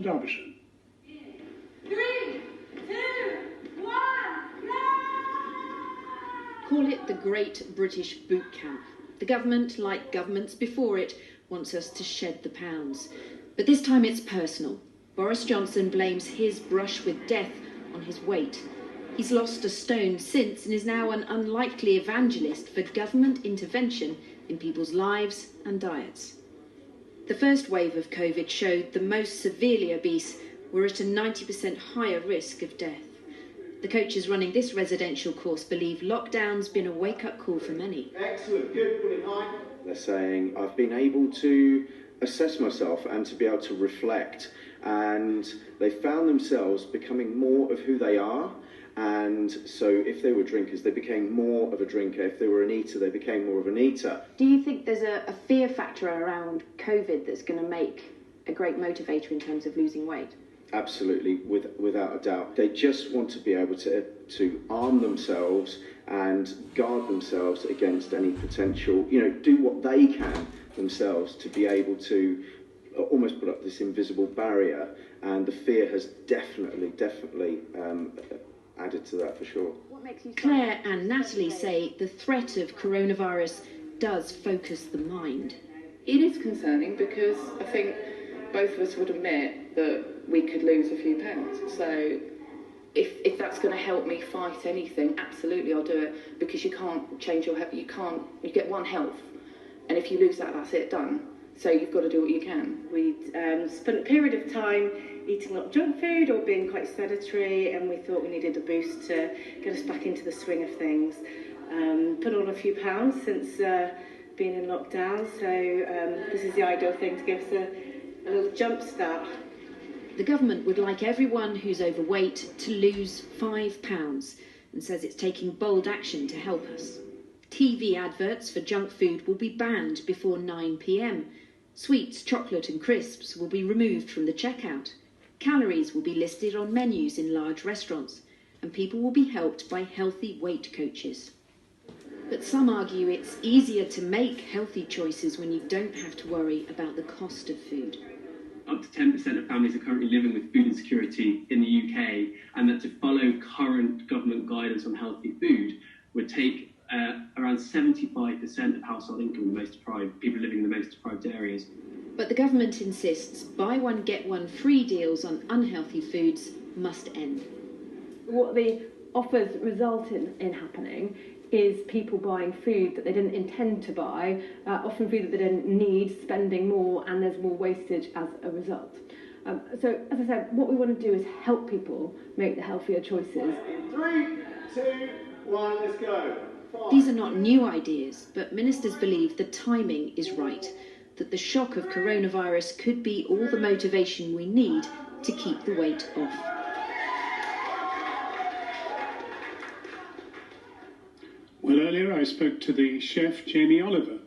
Derbyshire. 3, 2, 1, go! Call it the Great British Boot Camp. The government, like governments before it, wants us to shed the pounds. But this time it's personal. Boris Johnson blames his brush with death on his weight. He's lost a stone since and is now an unlikely evangelist for government intervention in people's lives and diets. The first wave of Covid showed the most severely obese were at a 90% higher risk of death. The coaches running this residential course believe lockdown's been a wake-up call for many. Excellent, good, pulling high. They're saying, I've been able to assess myself and to be able to reflect, and they found themselves becoming more of who they are. And so if they were drinkers, they became more of a drinker. If they were an eater, they became more of an eater. Do you think there's a fear factor around Covid that's going to make a great motivator in terms of losing weight? Absolutely, without a doubt. They just want to be able to arm themselves and guard themselves against any potential, do what they can themselves to be able to almost put up this invisible barrier. And the fear has definitely added to that for sure. Claire and Natalie say the threat of coronavirus does focus the mind. It is concerning because I think both of us would admit that we could lose a few pounds. So if that's going to help me fight anything, absolutely I'll do it, because you can't change your health. You get one health, and if you lose that, that's it, done. So you've got to do what you can. We'd spent a period of time eating a lot of junk food or being quite sedentary, and we thought we needed a boost to get us back into the swing of things. Put on a few pounds since being in lockdown, so this is the ideal thing to give us a little jump start. The government would like everyone who's overweight to lose £5 and says it's taking bold action to help us. TV adverts for junk food will be banned before 9 p.m. Sweets, chocolate and crisps will be removed from the checkout. Calories will be listed on menus in large restaurants, and people will be helped by healthy weight coaches. But some argue it's easier to make healthy choices when you don't have to worry about the cost of food. Up to 10% of families are currently living with food insecurity in the UK, and that to follow current government guidance on healthy food would take around 75% of household income, the most deprived, people living in the most deprived areas. But the government insists buy one get one free deals on unhealthy foods must end. What the offers result in happening is people buying food that they didn't intend to buy, often food that they didn't need, spending more, and there's more wastage as a result. So, as I said, what we want to do is help people make the healthier choices. 3, 2, 1, let's go. 5. These are not new ideas, but ministers believe the timing is right, that the shock of coronavirus could be all the motivation we need to keep the weight off. Well, earlier I spoke to the chef, Jamie Oliver,